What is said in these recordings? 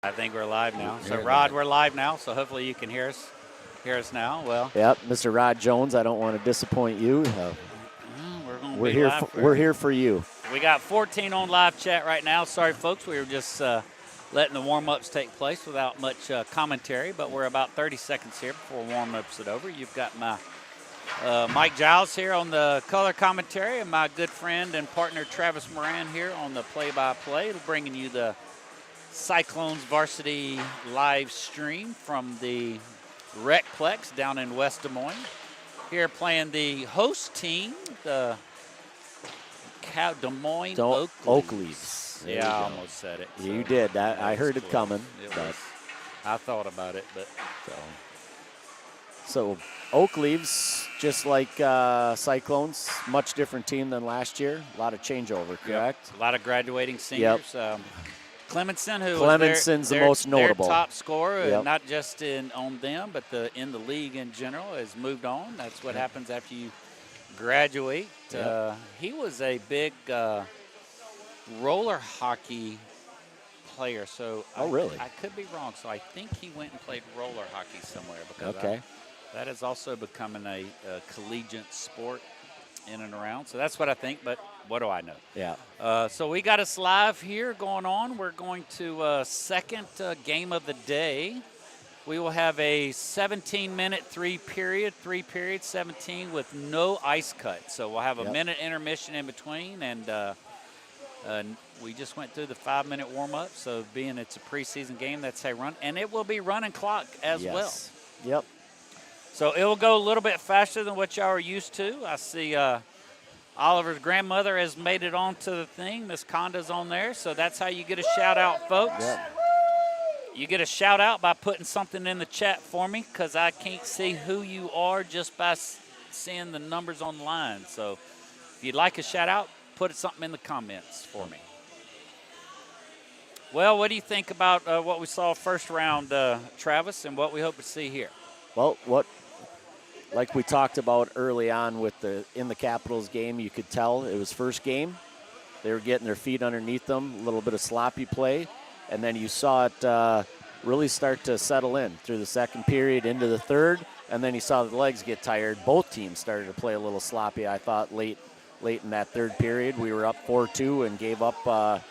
I think we're live now. So, Rod, we're live now, so hopefully you can hear us now. Well, yep, Mr. Rod Jones, I don't want to disappoint you. We're here for you. We got 14 on live chat right now. Sorry, folks, we were just letting the warm-ups take place without much commentary, but we're about 30 seconds here before warm-ups are over. You've got my Mike Giles here on the color commentary and my good friend and partner Travis Moran here on the play-by-play, bringing you the Cyclones Varsity live stream from the Recplex down in West Des Moines. Here playing the host team, the Des Moines Oakleys. Yeah, I almost said it. So you did. I heard it coming. I thought about it, but so Oakleys, just like Cyclones, much different team than last year. A lot of changeover, correct? Yep. A lot of graduating seniors. Yep. Clemenson's the most notable. Their top scorer, yep. Not just on them, but in the league in general, has moved on. That's what happens after you graduate. Yep. He was a big roller hockey player. So really? I could be wrong. So I think he went and played roller hockey somewhere because that is also becoming a collegiate sport in and around. So that's what I think, but what do I know? Yeah. So we got us live here going on. We're going to second game of the day. We will have a 17-minute three period, 17 with no ice cut. So we'll have a minute intermission in between, and we just went through the 5-minute warm-up. So being it's a preseason game, that's a run, and it will be running clock as well. Yep. So it will go a little bit faster than what y'all are used to. I see Oliver's grandmother has made it onto the thing. Miss Conda's on there. So that's how you get a shout-out, folks. Yep. You get a shout-out by putting something in the chat for me because I can't see who you are just by seeing the numbers online. So if you'd like a shout-out, put something in the comments for me. Well, what do you think about what we saw first round, Travis, and what we hope to see here? Well, like we talked about early on with in the Capitals game, you could tell it was first game. They were getting their feet underneath them, a little bit of sloppy play, and then you saw it really start to settle in through the second period into the third, and then you saw the legs get tired. Both teams started to play a little sloppy, I thought, late in that third period. We were up 4-2 and gave up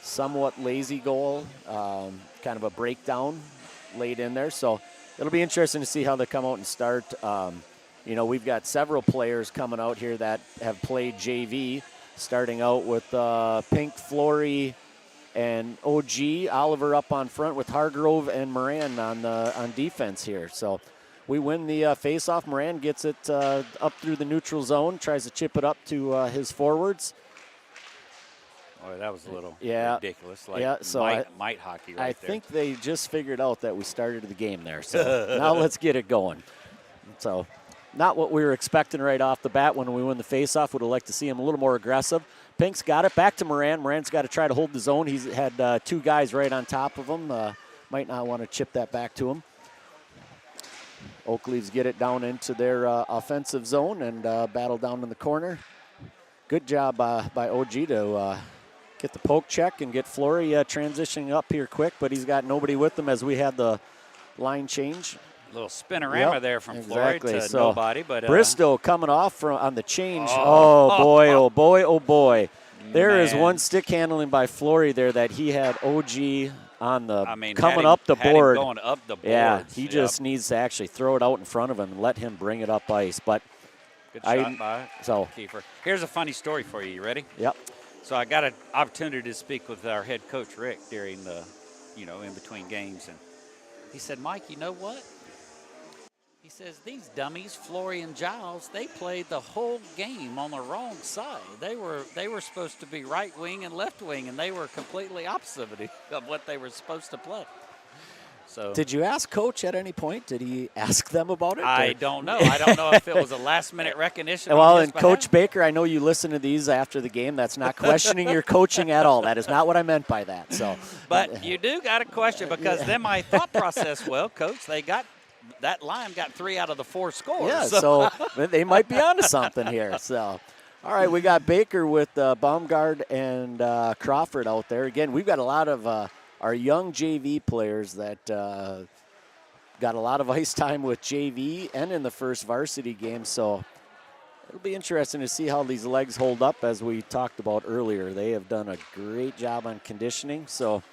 somewhat lazy goal, kind of a breakdown late in there. So it'll be interesting to see how they come out and start. We've got several players coming out here that have played JV, starting out with Pink, Flory, and OG. Oliver up on front with Hargrove and Moran on defense here. So we win the face-off. Moran gets it up through the neutral zone, tries to chip it up to his forwards. Oh, that was a little ridiculous. Might hockey right there. I think they just figured out that we started the game there. So now let's get it going. So not what we were expecting right off the bat when we win the faceoff. Would have liked to see him a little more aggressive. Pink's got it back to Moran. Moran's got to try to hold the zone. He's had two guys right on top of him. Might not want to chip that back to him. Oakleys get it down into their offensive zone and battle down in the corner. Good job by OG to get the poke check and get Flory transitioning up here quick, but he's got nobody with him as we had the line change. A little spinorama there from Flory to so nobody. But Bristow coming off on the change. Oh, boy, oh, boy, oh, boy. There is one stick handling by Flory there that he had OG on the coming up the board. Going up the board. Yeah, he just needs to actually throw it out in front of him and let him bring it up ice. But good shot by Kiefer. Here's a funny story for you. You ready? Yep. So I got an opportunity to speak with our head coach, Rick, during the, in between games. And he said, Mike, you know what? He says, these dummies, Flory and Giles, they played the whole game on the wrong side. They were supposed to be right wing and left wing, and they were completely opposite of what they were supposed to play. So did you ask Coach at any point? Did he ask them about it? I don't know. I don't know if it was a last-minute recognition. Well, and Coach Baker, I know you listen to these after the game. That's not questioning your coaching at all. That is not what I meant by that. So, but you do got a question because then my thought process, well, Coach, that line got 3 out of the 4 scores. Yeah, so they might be onto something here. So, all right, we got Baker with Baumgart and Crawford out there. Again, we've got a lot of our young JV players that got a lot of ice time with JV and in the first varsity game. So it'll be interesting to see how these legs hold up, as we talked about earlier. They have done a great job on conditioning. So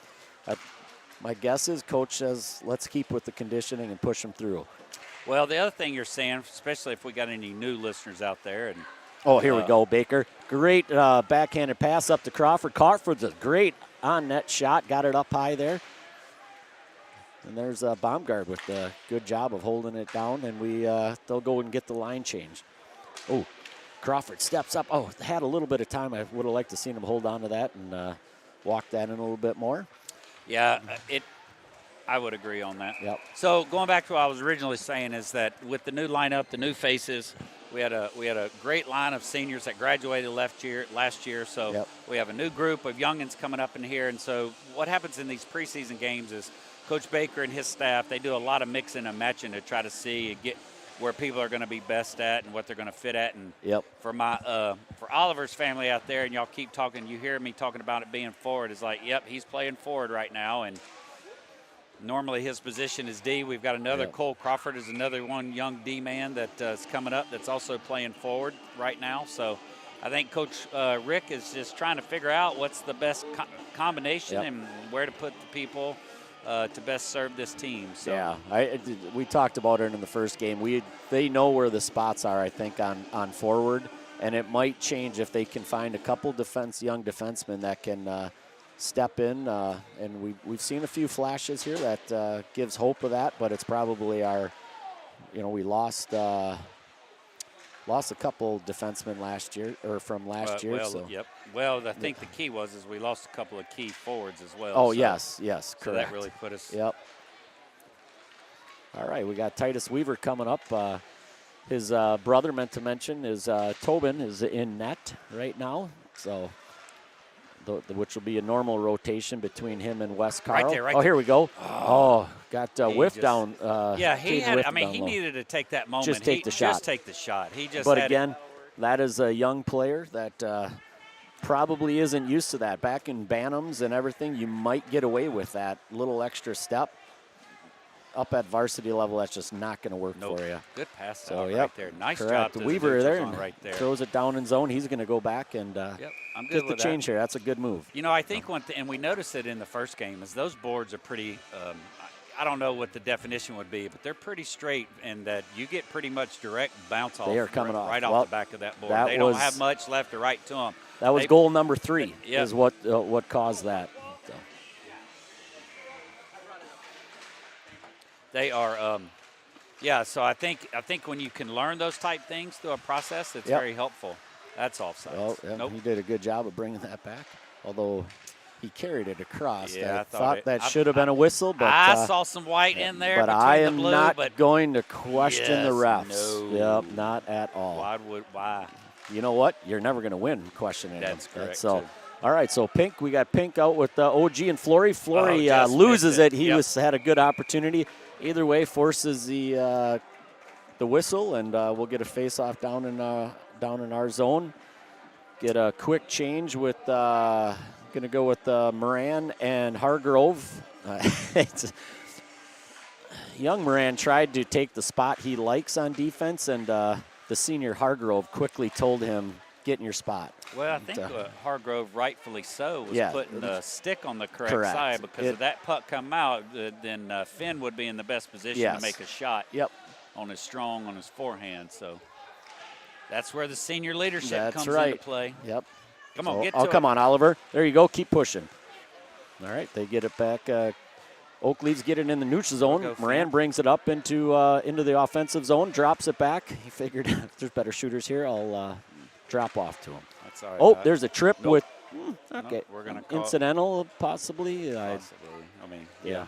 my guess is Coach says, let's keep with the conditioning and push them through. Well, the other thing you're saying, especially if we got any new listeners out there. And oh, here we go, Baker. Great backhanded pass up to Crawford. Crawford's a great on-net shot. Got it up high there. And there's Baumgart with a good job of holding it down, and they'll go and get the line changed. Oh, Crawford steps up. Oh, had a little bit of time. I would have liked to seen him hold on to that and walk that in a little bit more. Yeah, I would agree on that. Yep. So going back to what I was originally saying is that with the new lineup, the new faces, we had a great line of seniors that graduated last year. So yep. We have a new group of youngins coming up in here. And so what happens in these preseason games is Coach Baker and his staff, they do a lot of mixing and matching to try to see and get where people are going to be best at and what they're going to fit at. And yep. for Oliver's family out there, and y'all keep talking, you hear me talking about it being forward, is like, yep, he's playing forward right now. And normally his position is D. We've got another Cole Crawford is another one young D man that is coming up that's also playing forward right now. So I think Coach Rick is just trying to figure out what's the best combination and where to put the people to best serve this team. So. Yeah, we talked about it in the first game. They know where the spots are, I think, on forward, and it might change if they can find a couple young defensemen that can step in. And we've seen a few flashes here that gives hope of that, but it's probably we lost a couple defensemen last year from last year. Well, so. Yep. Well, I think the key is we lost a couple of key forwards as well. Oh, so, yes, correct. So that really put us. Yep. All right, we got Titus Weaver coming up. His brother, meant to mention, is Tobin is in net right now. So, which will be a normal rotation between him and Wes Carl. Right there, right there. Here we go. Got whiffed down. He needed to take that moment. Just take the shot. Just take the shot. But again, that is a young player that probably isn't used to that. Back in Bantams and everything, you might get away with that little extra step. Up at varsity level, that's just not going to work for you. Good pass right there. Nice job. To Weaver there, and right there. Throws it down in zone. He's going to go back and I'm good get the with change here. That's a good move. I think and we noticed it in the first game, is those boards are pretty I don't know what the definition would be, but they're pretty straight, and that you get pretty much direct bounce off. They are coming right off. off the back of that board. They don't have much left or right to them. That was goal number 3 is what caused that. So. They are, so I think when you can learn those type things through a process, it's very helpful. That's offside. Well, he did a good job of bringing that back, although he carried it across. Yeah, I thought that should have been a whistle, but I saw some white in there. But I am blue, not going to question the refs. No. Yep, not at all. Why? You know what? You're never going to win questioning them. That's correct. So, all right. So we got Pink out with OG and Flory. Flory loses it. He had a good opportunity. Either way, forces the whistle, and we'll get a face-off down in our zone. Get a quick change with. Going to go with Moran and Hargrove. Young Moran tried to take the spot he likes on defense, and the senior Hargrove quickly told him, get in your spot. Well, I think Hargrove, rightfully so, was putting the stick on the correct side, because if that puck come out, then Finn would be in the best position to make a shot on his forehand. So that's where the senior leadership comes into play. Yep. Come on, get to it. Come on, Oliver. There you go. Keep pushing. All right, they get it back. Oakleys get it in the neutral zone. Moran brings it up into the offensive zone, drops it back. He figured if there's better shooters here, I'll drop off to him. That's all right. Oh, there's a trip with okay. We're gonna call incidental, possibly. Possibly. Yeah.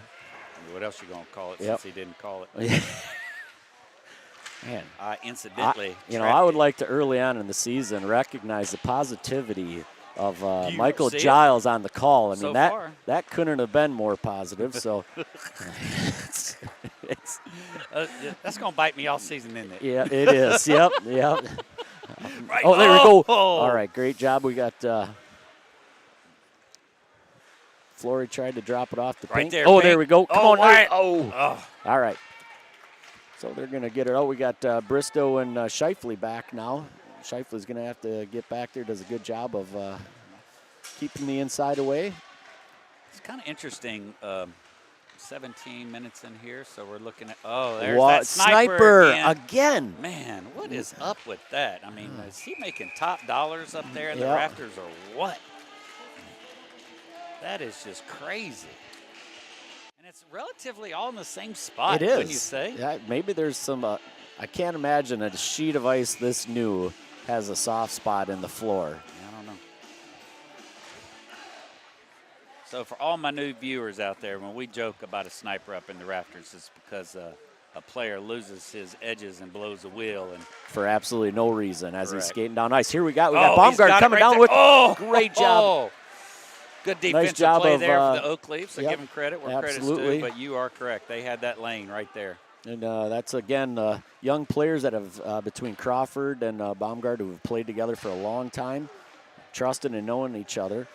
What else you gonna call it since he didn't call it? Man, incidentally, I would like to early on in the season recognize the positivity of Michael Giles on the call. I mean, that couldn't have been more positive. So that's going to bite me all season, isn't it? Yeah, it is. Yep. Right. Oh, there we go. All right, great job. We got Flory tried to drop it off the Right pink. there, Oh, pink. there we go. Come on. Wyatt. Oh. All right. So they're going to get it out. We got Bristow and Scheifele back now. Scheifele's going to have to get back there. Does a good job of keeping the inside away. It's kind of interesting. 17 minutes in here, so we're looking at, there's that sniper again. Man, what is up with that? I mean, is he making top dollars up there in the rafters or what? That is just crazy. And it's relatively all in the same spot, it is. wouldn't you say? Yeah, maybe there's some, I can't imagine a sheet of ice this new has a soft spot in the floor. I don't know. So for all my new viewers out there, when we joke about a sniper up in the rafters, it's because a player loses his edges and blows a wheel. And for absolutely no reason as correct. he's skating down ice. Here we got Baumgart coming down with great job. Good defensive job play of, there for the Oak Leafs. So yep, give them credit where absolutely. credit's due, but you are correct. They had that lane right there. And that's, again, young players that have, between Crawford and Baumgart, who have played together for a long time, trusting and knowing each other,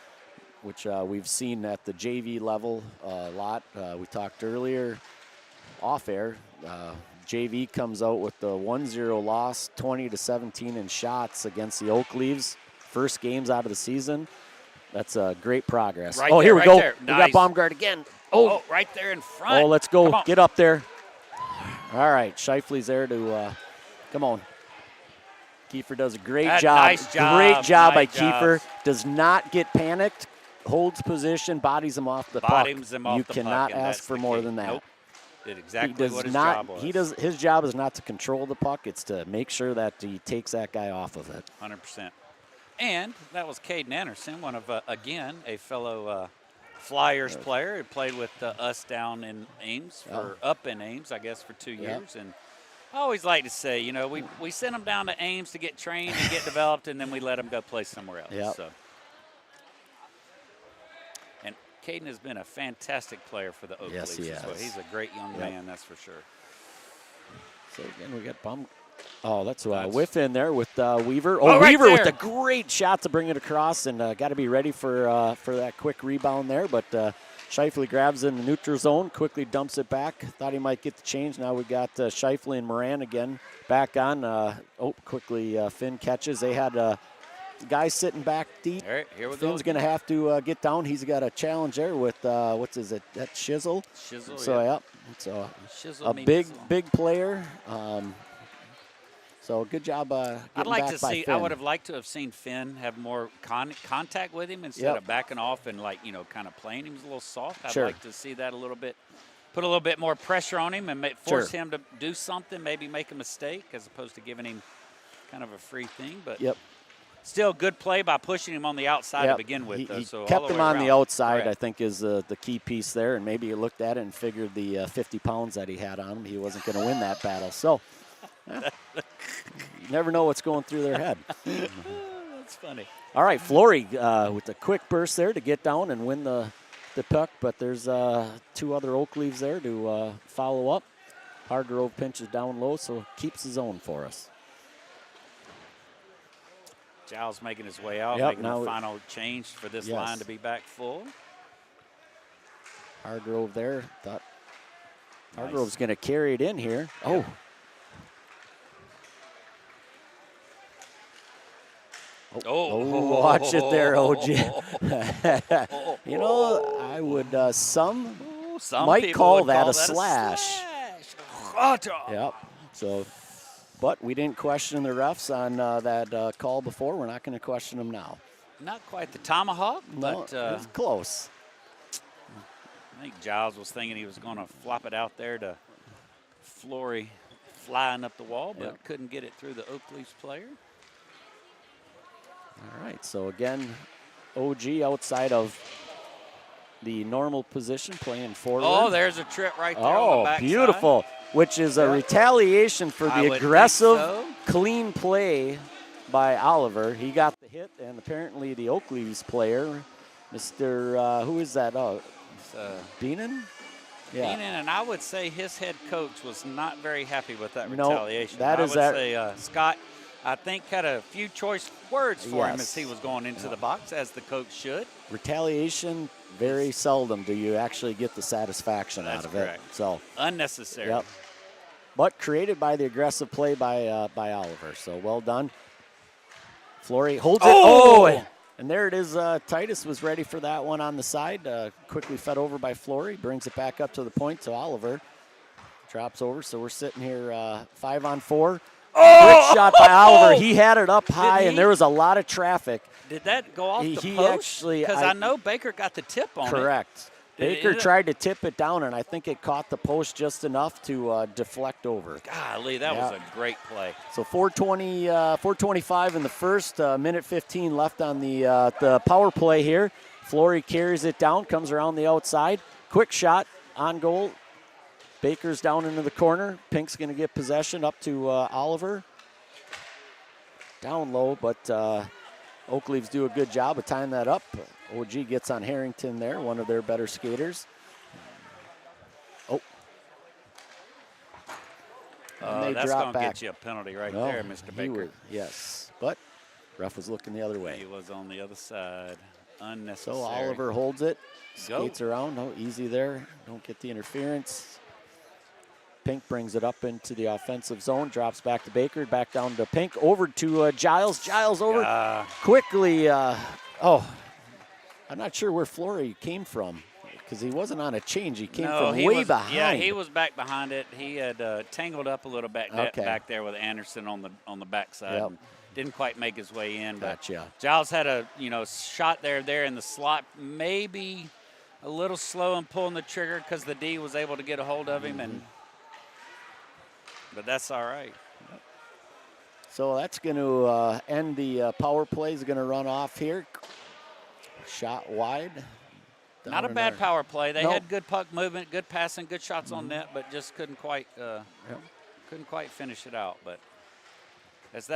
which we've seen at the JV level a lot. We talked earlier off air. JV comes out with the 1-0 loss, 20-17 in shots against the Oak Leaves. First games out of the season. That's great progress. Right here we right go. There. We Nice. got Baumgart again. Right there in front. Oh, let's go. Get up there. All right, Scheifele's there to, come on. Kiefer does a great job. Nice job. Great job by Nice job. Kiefer. Does not get panicked, holds position, bodies him off the puck. You cannot ask for more than that. Nope. Did exactly what his job was. His job is not to control the puck. It's to make sure that he takes that guy off of it. 100%. And that was Caden Anderson, one of, again, a fellow Flyers player who played with us down in Ames, up in Ames, I guess, for 2 years. And I always like to say, you know, we send them down to Ames to get trained and get developed, and then we let them go play somewhere else. Yep. So. And Caden has been a fantastic player for the Oak Leafs as well. He's a great young man, that's for sure. So, again, we got Baumgart. Oh, that's a whiff in there with Weaver. Right Weaver there. with a great shot to bring it across, and got to be ready for that quick rebound there. But Scheifele grabs it in the neutral zone, quickly dumps it back. Thought he might get the change. Now we got Scheifele and Moran again back on. Quickly Finn catches. They had guys sitting back deep. All right, here we Finn's going to have to get down. He's got a challenge there with, that Shizzle. Shizzle, So, so Shizzle a big player. So good job I'd like to see. I would have liked to have seen Finn have more contact with him instead of backing off and kind of playing him a little soft. I'd like to see that a little bit, put a little bit more pressure on him and force him to do something, maybe make a mistake as opposed to giving him kind of a free thing. But still good play by pushing him on the outside to begin with. He so kept him on the outside, I think, is the key piece there. And maybe he looked at it and figured the 50 pounds that he had on him, he wasn't going to win that battle. So. You never know what's going through their head. That's funny. All right, Flory with a quick burst there to get down and win the puck, but there's two other Oak Leaves there to follow up. Hargrove pinches down low, so keeps his own for us. Giles making his way out, making the final change for this line to be back full. Hargrove there. Thought Hargrove's going to carry it in here. Oh. Oh, watch it there, OG. You know, I would, some might call that a slash. Yep. So, but we didn't question the refs on that call before. We're not going to question them now. Not quite the tomahawk, but it was close. I think Giles was thinking he was going to flop it out there to Flory flying up the wall, but couldn't get it through the Oak Leafs player. All right, so again, OG outside of the normal position, playing forward. Oh, there's a trip right there on the backside. Beautiful, which is a retaliation for the aggressive, clean play by Oliver. He got the hit, and apparently the Oak Leafs player, Mr. Who is that? Oh, Beenan? Yeah. Beenan, and I would say his head coach was not very happy with that retaliation. No, I would say Scott I think, had a few choice words for him Yes. as he was going into the box, as the coach should. Retaliation, very seldom do you actually get the satisfaction out of correct. it. So Unnecessary. Yep. But created by the aggressive play by Oliver. So well done. Flory holds it. Oh! And there it is. Titus was ready for that one on the side. Quickly fed over by Flory. Brings it back up to the point to Oliver. Drops over. So we're sitting here 5-on-4. Quick shot by Oliver. He had it up high, and there was a lot of traffic. Did that go off the He post? actually, Because I know Baker got the tip on it. Correct. Baker tried to tip it down, and I think it caught the post just enough to deflect over. Golly, that was a great play. So 4:25 in the first, minute 15 left on the power play here. Flory carries it down, comes around the outside. Quick shot on goal. Baker's down into the corner. Pink's going to get possession up to Oliver. Down low, but Oak Leaves do a good job of tying that up. OG gets on Harrington there, one of their better skaters. That's going to get you a penalty right there, Mr. Baker. Yes, but ref was looking the other way. He was on the other side. Unnecessary. So Oliver holds it, skates around. No, easy there. Don't get the interference. Pink brings it up into the offensive zone, drops back to Baker, back down to Pink, over to Giles. Giles over quickly. I'm not sure where Flory came from because he wasn't on a change. He came from way behind. Yeah, he was back behind it. He had tangled up a little back there with Anderson on the backside. Yep. Didn't quite make his way in. Gotcha. But Giles had a shot there in the slot, maybe a little slow in pulling the trigger because the D was able to get a hold of him, but that's all right. So that's going to end the power play. Is going to run off here. Shot wide. Not a bad power play. They had good puck movement, good passing, good shots on net, but just couldn't quite finish it out. But as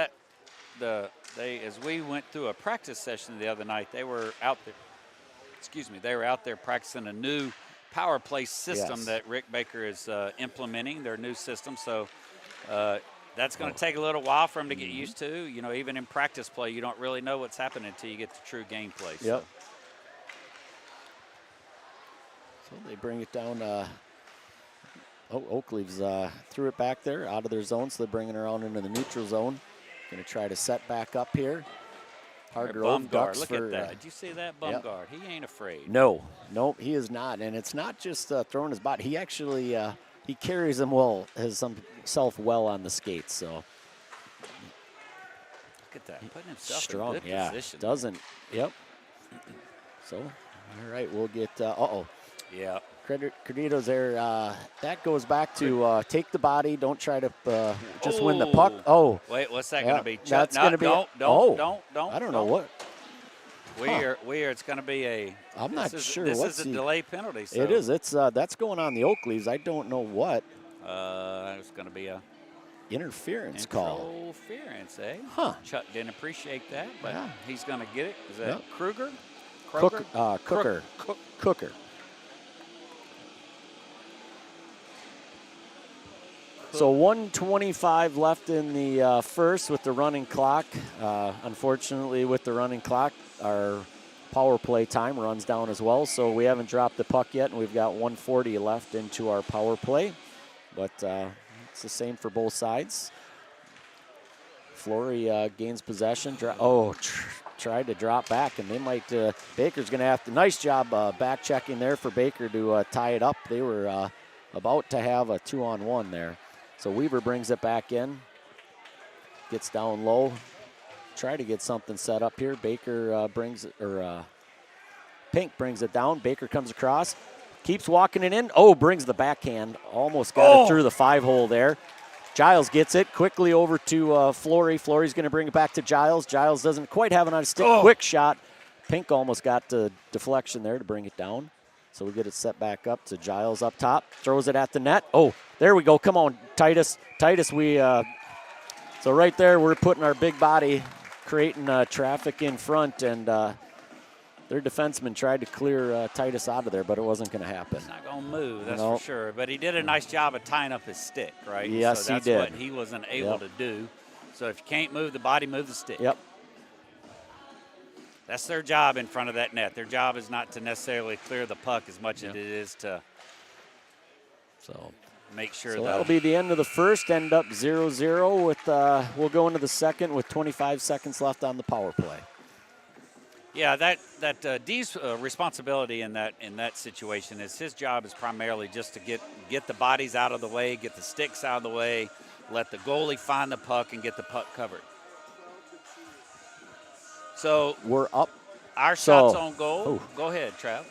we went through a practice session the other night, they were out there. They were out there practicing a new power play system that Rick Baker is implementing. Their new system, so that's going to take a little while for them to get used to. Even in practice play, you don't really know what's happening until you get to true gameplay. Yep. So they bring it down. Oak Leaves threw it back there out of their zone, so they're bringing it around into the neutral zone. Going to try to set back up here. Hargrove ducks Look at that. Did you see that? Bumgard. He ain't afraid. No, he is not. And it's not just throwing his body. He actually he carries himself well on the skates. So look at that. Putting himself strong. in good position. Doesn't. Yep. So, all right, we'll get. Yeah. Credito's there. That goes back to take the body. Don't try to just win the puck. Oh. Wait, what's that going to be? That's going to be. Don't. I don't know what. It's going to be a. I'm not sure. This is a delay penalty. So. It is. It's that's going on the Oak Leaves. I don't know what. It's going to be a interference call. Interference, eh? Huh. Chuck didn't appreciate that, but he's going to get it. Is that Kruger? Cooker. So 1:25 left in the first with the running clock. Unfortunately, with the running clock, our power play time runs down as well. So we haven't dropped the puck yet, and we've got 1:40 left into our power play. But it's the same for both sides. Flory gains possession. Tried to drop back, and they might. Baker's going to have to. Nice job back checking there for Baker to tie it up. They were about to have a 2-on-1 there. So Weaver brings it back in, gets down low, try to get something set up here. Baker Pink brings it down. Baker comes across, keeps walking it in. Brings the backhand, almost got it through the 5-hole there. Giles gets it quickly over to Flory. Flory's going to bring it back to Giles. Giles doesn't quite have it on his stick. Quick shot. Pink almost got the deflection there to bring it down. So we get it set back up to Giles up top. Throws it at the net. There we go. Come on, Titus. So right there, we're putting our big body, creating traffic in front, and their defenseman tried to clear Titus out of there, but it wasn't going to happen. It's not going to move, that's for sure. But he did a nice job of tying up his stick, right? Yes, so that's he did. what he wasn't able to do. So if you can't move the body, move the stick. Yep. That's their job in front of that net. Their job is not to necessarily clear the puck as much as it is to make sure So that'll be the end of the first. End up 0-0 with. We'll go into the second with 25 seconds left on the power play. Yeah, that D's responsibility in that situation is his job is primarily just to get the bodies out of the way, get the sticks out of the way, let the goalie find the puck and get the puck covered. So we're up. Our shots on goal. Go ahead, Trav.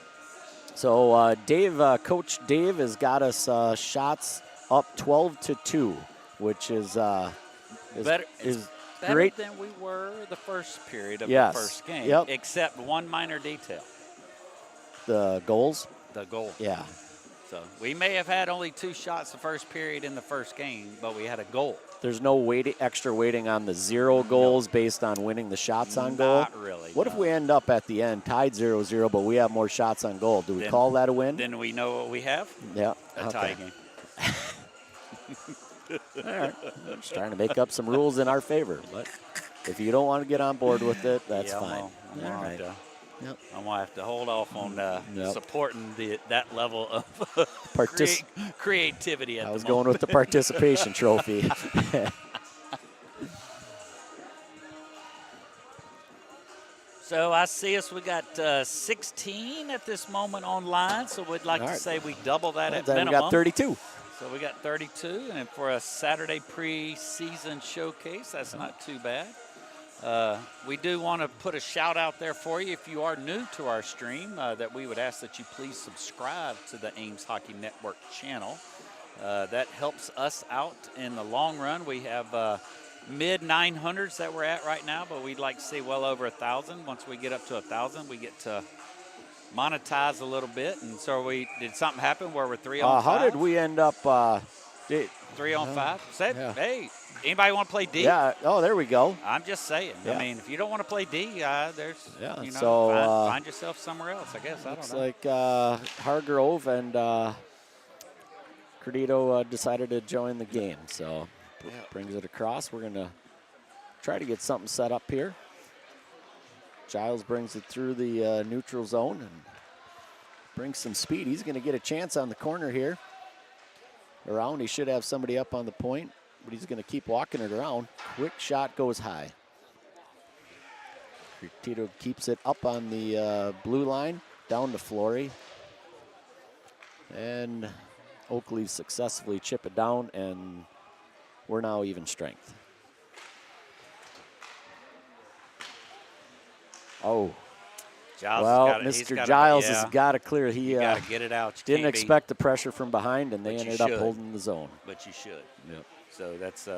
So Dave, Coach Dave has got us shots up 12-2, which is better. Better great than we were the first period of yes. the first game, yep. except one minor detail. The goals? The goal. Yeah. So we may have had only 2 shots the first period in the first game, but we had a goal. There's no extra weighting on the 0 goals based on winning the shots on goal? Not really. What if we end up at the end tied 0-0, but we have more shots on goal? Do we call that a win? Then we know what we have? Yeah. A tie game. All right. I'm just trying to make up some rules in our favor. But if you don't want to get on board with it, that's fine. I'm going to have to hold off on supporting that level of creativity at the moment. I was going with the participation trophy. So I see we got 16 at this moment online, so we'd like to say we double that at minimum. We got 32. So we got 32, and for a Saturday preseason showcase, that's not too bad. We do want to put a shout out there for you if you are new to our stream, that we would ask that you please subscribe to the Ames Hockey Network channel. That helps us out in the long run. We have mid 900s that we're at right now, but we'd like to see well over 1,000. Once we get up to 1,000, we get to monetize a little bit. And so did something happen where we're 3 on 5? How did we end up 3 on 5? Hey, anybody want to play D? Yeah. Oh, there we go. I'm just saying. Yeah. I mean, if you don't want to play D, find yourself somewhere else, I guess. I don't know. Looks like Hargrove and Credito decided to join the game. So brings it across. We're going to try to get something set up here. Giles brings it through the neutral zone and brings some speed. He's going to get a chance on the corner here. Around, he should have somebody up on the point, but he's going to keep walking it around. Quick shot goes high. Tito keeps it up on the blue line, down to Flory. And Oakleaf successfully chip it down, and we're now even strength. Oh. Mr. Giles has got to clear. He got to get it out. Didn't expect the pressure from behind, and they ended up holding the zone. But you should. Yep. So that's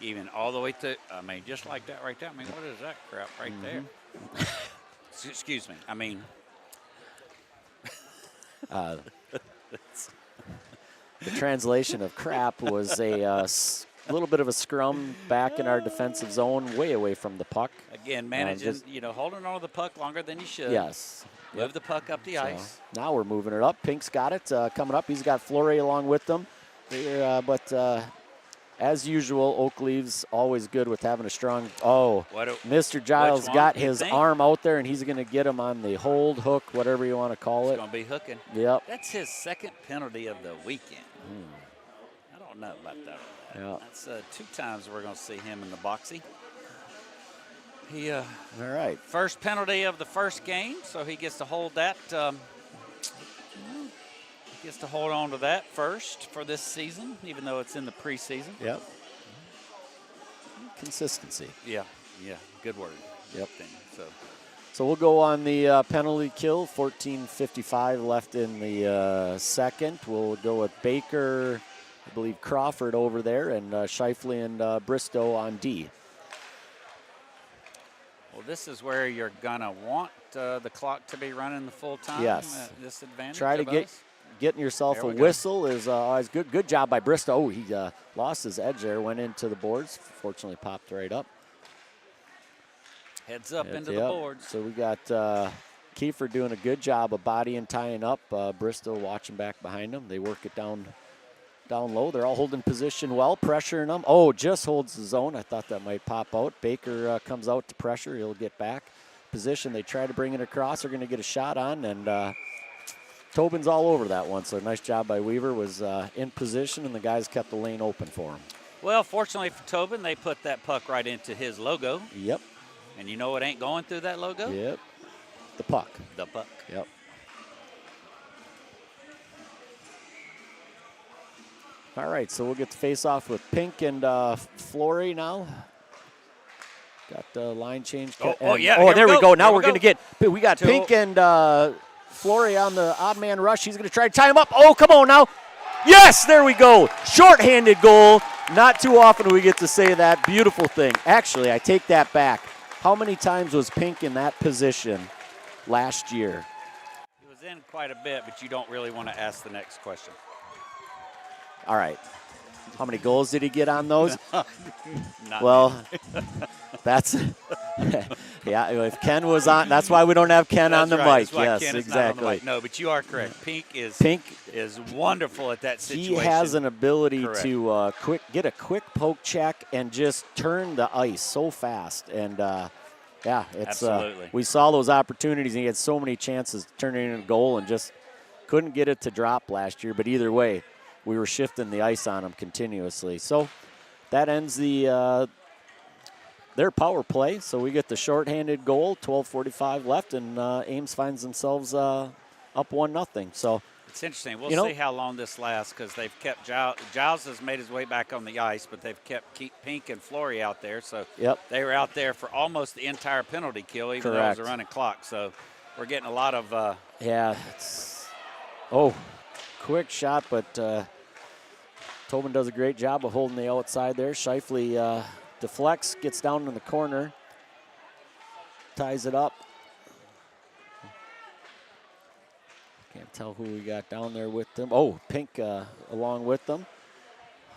even all the way to, I mean, just like that right there. I mean, what is that crap right there? Excuse me. I mean. The translation of crap was a little bit of a scrum back in our defensive zone, way away from the puck. Again, managing, holding on to the puck longer than you should. Yes. Move the puck up the ice. Now we're moving it up. Pink's got it coming up. He's got Fleury along with them. But as usual, Oakleaf's always good with having a strong. Mr. Giles got his arm out there, and he's going to get him on the hold, hook, whatever you want to call it. It's going to be hooking. Yep. That's his second penalty of the weekend. I don't know about that. Yeah. That's 2 times we're going to see him in the boxy. He all right. First penalty of the first game, so he gets to hold that. Gets to hold on to that first for this season, even though it's in the preseason. Yep. Consistency. Yeah. Good word. Yep. So we'll go on the penalty kill. 14:55 left in the second. We'll go with Baker, I believe Crawford over there, and Shifley and Bristow on D. Well, this is where you're going to want the clock to be running the full time. Yes. This advantage. Try to getting yourself a whistle is always good. Good job by Bristow. Oh, he lost his edge there, went into the boards. Fortunately, popped right up. Heads up into the boards. So we got Kiefer doing a good job of body and tying up. Bristow watching back behind him. They work it down down low. They're all holding position well, pressuring them. Oh, just holds the zone. I thought that might pop out. Baker comes out to pressure. He'll get back. Position. They try to bring it across. They're going to get a shot on, and Tobin's all over that one. So nice job by Weaver. Was in position, and the guys kept the lane open for him. Well, fortunately for Tobin, they put that puck right into his logo. Yep. And you know what ain't going through that logo? Yep. The puck. The puck. Yep. All right, so we'll get the face-off with Pink and Flory now. Got the line change. Yeah. Oh, there we go. Now we're going to get, we got Two. Pink and Flory on the odd man rush. He's going to try to tie him up. Oh, come on now. Yes, there we go. Short-handed goal. Not too often we get to say that. Beautiful thing. Actually, I take that back. How many times was Pink in that position last year? He was in quite a bit, but you don't really want to ask the next question. All right. How many goals did he get on those? Not well, that's yeah. If Ken was on, that's why we don't have Ken on the mic. Yes, Ken is exactly. not on the mic. No, but you are correct. Pink is wonderful at that situation. He has an ability Correct. to get a quick poke check and just turn the ice so fast. And yeah, it's Absolutely. We saw those opportunities, and he had so many chances to turn it into a goal and just couldn't get it to drop last year. But either way, we were shifting the ice on him continuously. So that ends their power play. So we get the shorthanded goal, 12:45 left, and Ames finds themselves up 1-0. So it's interesting. We'll see how long this lasts because they've kept Giles has made his way back on the ice, but they've kept Pink and Flory out there. So they were out there for almost the entire penalty kill, even though it was a running clock. So we're getting a lot of quick shot, but Tobin does a great job of holding the outside there. Shifley deflects, gets down in the corner, ties it up. Can't tell who we got down there with them. Oh, Pink along with them.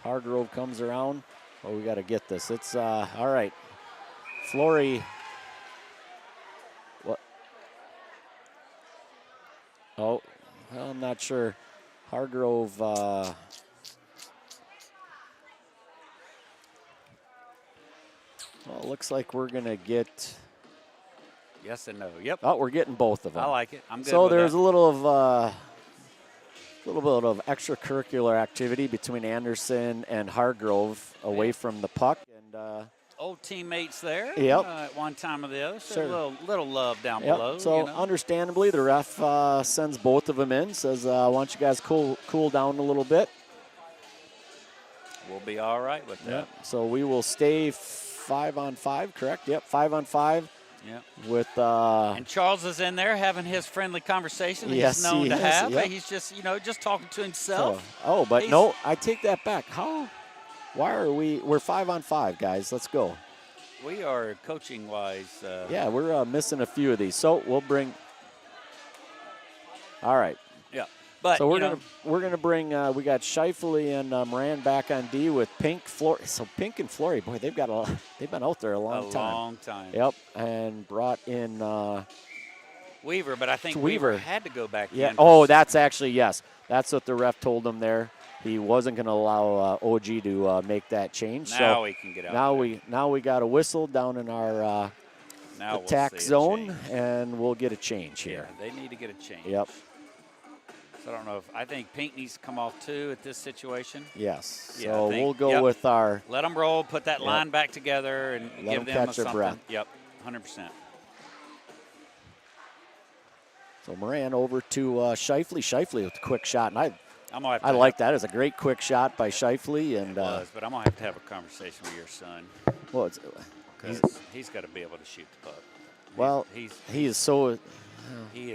Hargrove comes around. Oh, we got to get this. It's all right. Flory. What? Oh, well, I'm not sure. Hargrove. Well, it looks like we're going to get. Yes and no. Yep. Oh, we're getting both of them. I like it. I'm good So with there's that. a little bit of extracurricular activity between Anderson and Hargrove away from the puck. And old teammates there. Yep. At one time or the other. So Sure. a little love down Yep. below. So understandably, the ref sends both of them in. Says, "I want you guys cool down a little bit." We'll be all right with that. Yep. So we will stay 5-on-5. Correct. Yep. 5-on-5. Yep. With and Charles is in there having his friendly conversation that he's known to have. Yep. He's just just talking to himself. No, I take that back. Why are we're 5-on-5, guys? Let's go. We are coaching wise. Yeah, we're missing a few of these. So we'll bring. All right. Yeah. But so we're gonna bring we got Shifley and Moran back on D with Pink, Flory. So Pink and Flory, boy, they've been out there a long time. Long time. Yep, and brought in Weaver, but I think Weaver had to go back. Yeah. in. Oh, that's actually yes. That's what the ref told him there. He wasn't going to allow OG to make that change. Now he can get out. Now we got a whistle down in our attack zone, and we'll get a change here. Yeah, they need to get a change. Yep. So I think Pink needs to come off too at this situation. Yes. Yeah, so we'll go with our. Let them roll, put that line back together, and give them catch something. breath. Yep, 100%. So Moran over to Shifley. Shifley with a quick shot, and I like that. It's a great quick shot by Shifley, and but I'm gonna have to have a conversation with your son. Well, he's got to be able to shoot the puck. Well, he is so. He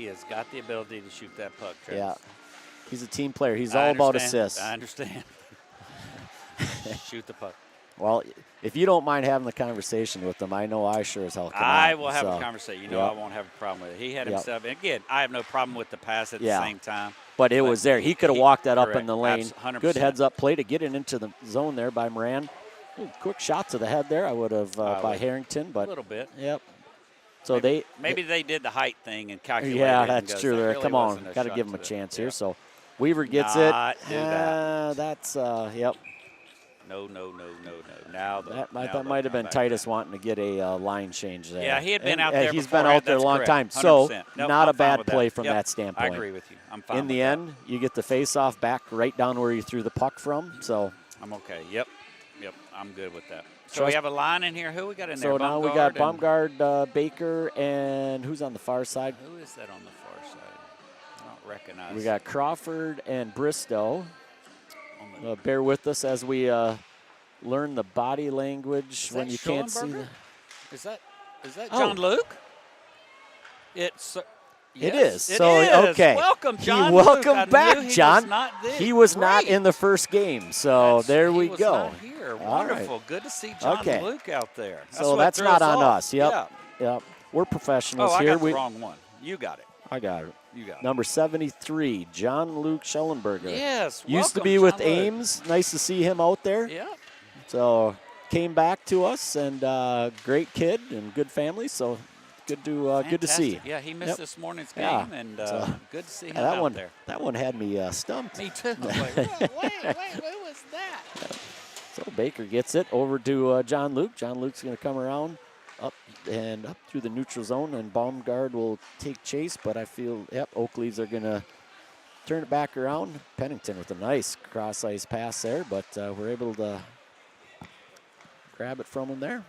has got the ability to shoot that puck, Travis. Yeah, he's a team player. He's all about assists. I understand. Shoot the puck. Well, if you don't mind having the conversation with him, I know I sure as hell can. I will have a conversation. I won't have a problem with it. He had himself. And again, I have no problem with the pass at the same time. But it was there. He could have walked that up in the lane. 100%. Good heads-up play to get it into the zone there by Moran. Ooh, quick shot to the head there. I would have by Harrington, but a little bit. Yep. So maybe they did the height thing and calculated. Yeah, it that's and true. goes, there, really come on, wasn't a got to shot give him a to chance the, here. So Weaver gets Not it. do that. That's, yep. No. Now that might have been Titus wanting to get a line change there. Yeah, he had been out there He's before. been out there a That's long correct. time. 100%. So, Nope, not I'm a fine bad with play that. from Yep, that standpoint. I agree with you. I'm fine In the end, you get the face-off back right down where you threw the puck from. So I'm okay. Yep. I'm good with that. So we have a line in here. Who we got in there? So now we got Baumgard Baumgard, Baker, and who's on the far side? Who is that on the far side? I don't recognize. We got Crawford and Bristow. Bear with us as we learn the body language when you can't see. Is that John Luke? Yes, it is. So okay. Welcome, John. Welcome back, John. He was not in the first game, so there we go. Not here. Wonderful. Right. Good to see John Luke out there. That's not on us. Yep. We're professionals here. I got the wrong one. You got it. I got it. You got it. Number 73, John Luke Schellenberger. Yes. Used to be with Ames. Nice to see him out there. Yeah. So came back to us, and great kid and good family. So good to see. Yeah, he missed this morning's game, and good to see him out there. That one had me stumped. Me too. I was like, wait, what was that? So Baker gets it over to John Luke. John Luke's going to come around up through the neutral zone, and Baumgard will take chase. But I feel, Oakleys are going to turn it back around. Pennington with a nice cross-ice pass there, but we're able to grab it from him there.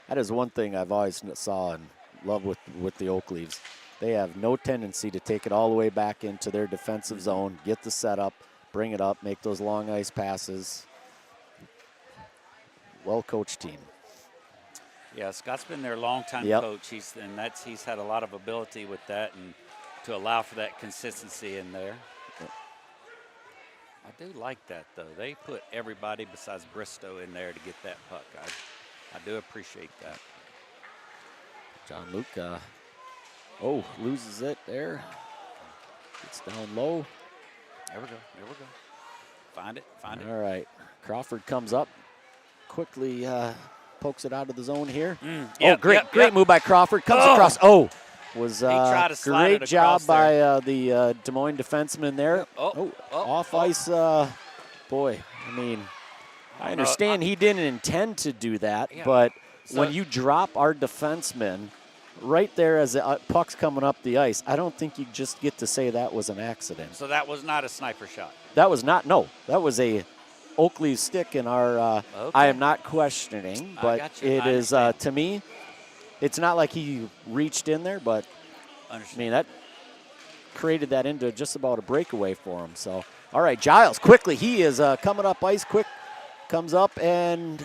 That is one thing I've always saw and love with the Oakleys. They have no tendency to take it all the way back into their defensive zone, get the setup, bring it up, make those long ice passes. Well-coached team. Yeah, Scott's been their longtime coach. He's had a lot of ability with that and to allow for that consistency in there. Yep. I do like that, though. They put everybody besides Bristow in there to get that puck. I do appreciate that. John Luke, loses it there. Gets down low. There we go. Find it. All right. Crawford comes up. Quickly pokes it out of the zone here. Great move by Crawford. Comes across. Was great job by the Des Moines defenseman there. Off ice. Boy, I mean, I understand he didn't intend to do that, but when you drop our defenseman right there as the puck's coming up the ice, I don't think you just get to say that was an accident. So that was not a sniper shot? That was not, no. That was a Oakley stick in our, I am not questioning, but it is, to me, it's not like he reached in there, but I mean, that created that into just about a breakaway for him. So, all right, Giles, quickly, he is coming up ice quick, comes up and,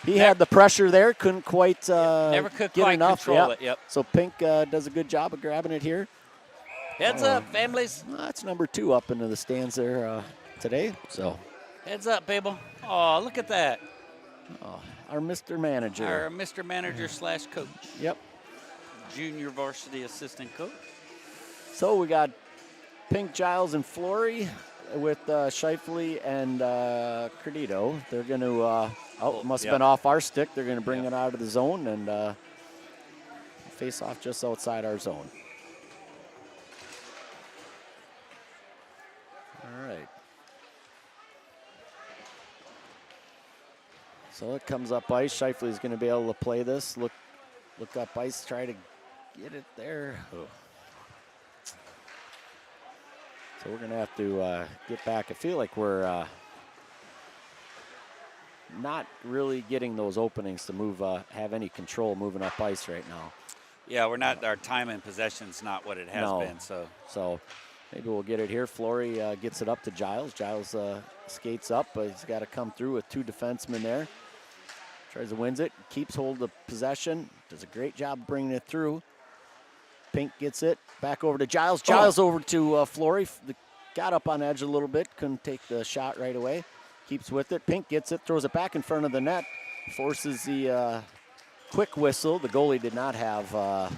he had the pressure there, couldn't quite never could get quite enough. Control it, yep. So Pink does a good job of grabbing it here. Heads up, families. That's number 2 up into the stands there today. So heads up, people. Oh, look at that. Our Mr. Manager. Our Mr. Manager / coach. Yep. Junior varsity assistant coach. So we got Pink, Giles, and Flory with Scheifele and Credito. They're going to, must have been off our stick. They're going to bring it out of the zone and face off just outside our zone. All right. So it comes up ice. Scheifele's going to be able to play this. Look up ice, try to get it there. So we're going to have to get back. I feel like we're not really getting those openings to move, have any control moving up ice right now. Yeah, we're not. Our time in possession's not what it has been. So maybe we'll get it here. Flory gets it up to Giles. Giles skates up, but he's got to come through with 2 defensemen there. Tries to wins it, keeps hold of possession, does a great job bringing it through. Pink gets it, back over to Giles. Giles over to Flory. Got up on edge a little bit, couldn't take the shot right away. Keeps with it. Pink gets it, throws it back in front of the net, forces the quick whistle. The goalie did not have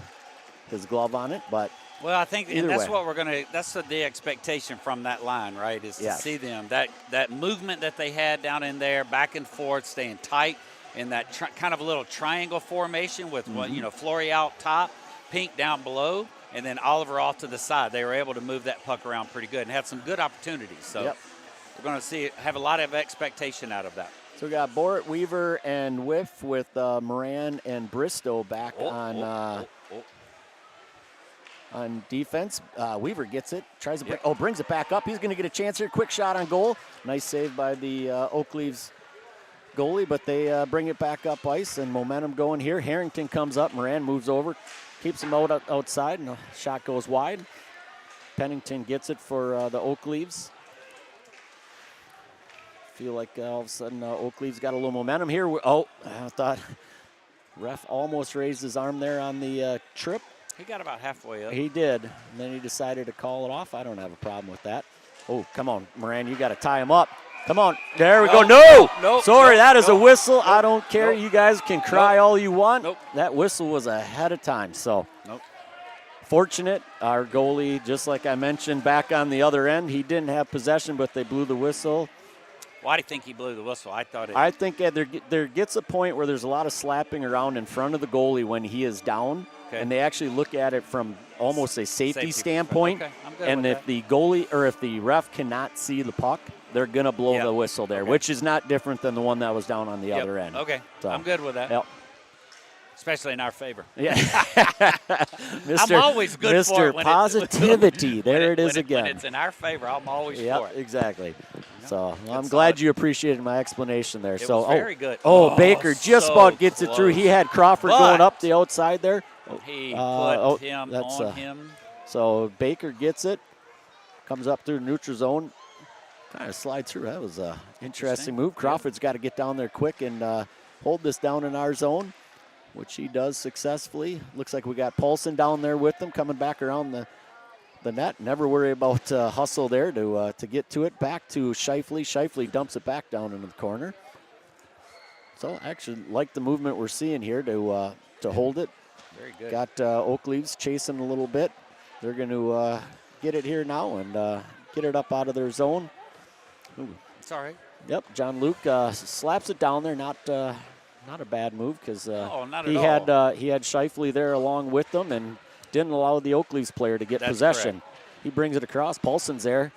his glove on it, but well, I think and that's what we're going to. That's the expectation from that line, right? Is to see them that movement that they had down in there, back and forth, staying tight in that kind of a little triangle formation with Flory out top, Pink down below, and then Oliver off to the side. They were able to move that puck around pretty good and had some good opportunities. So we're going to have a lot of expectation out of that. So we got Bort, Weaver, and Whiff with Moran and Bristow back on defense. Weaver gets it, tries to brings it back up. He's going to get a chance here. Quick shot on goal. Nice save by the Oak Leaves goalie, but they bring it back up ice and momentum going here. Harrington comes up. Moran moves over, keeps him outside, and the shot goes wide. Pennington gets it for the Oak Leaves. Feel like all of a sudden Oak Leaves got a little momentum here. I thought ref almost raised his arm there on the trip. He got about halfway up. He did, and then he decided to call it off. I don't have a problem with that. Oh, come on, Moran, you got to tie him up. Come on, there we go. No, sorry, that is a whistle. I don't care. You guys can cry all you want. That whistle was ahead of time, so. Fortunate, our goalie, just like I mentioned, back on the other end. He didn't have possession, but they blew the whistle. Why do you think he blew the whistle? I think there gets a point where there's a lot of slapping around in front of the goalie when he is down, and they actually look at it from almost a safety standpoint. Okay, I'm good and with if the goalie or if the ref cannot see the puck, they're going to blow the whistle there, which is not different than the one that was down on the other end. Okay, so, I'm good with that. Especially in our favor. Yeah. I'm always good for it Mr. Positivity. There it is again. When it's in our favor, I'm always for it. Exactly. So I'm glad you appreciated my explanation there. It was very good. Baker just about gets it through. He had Crawford going up the outside there. He put him on him. So Baker gets it, comes up through the neutral zone, kind of slides through. That was an interesting move. Crawford's got to get down there quick and hold this down in our zone, which he does successfully. Looks like we got Paulson down there with them, coming back around the net. Never worry about hustle there to get to it. Back to Scheifele. Scheifele dumps it back down into the corner. So I actually like the movement we're seeing here to hold it. Very good. Got Oak Leaves chasing a little bit. They're going to get it here now and get it up out of their zone. Ooh. It's all right. Yep, John Luke slaps it down there. Not a bad move because he had Scheifele there along with them and didn't allow the Oak Leaves player to get possession. Correct. He brings it across. Paulson's there.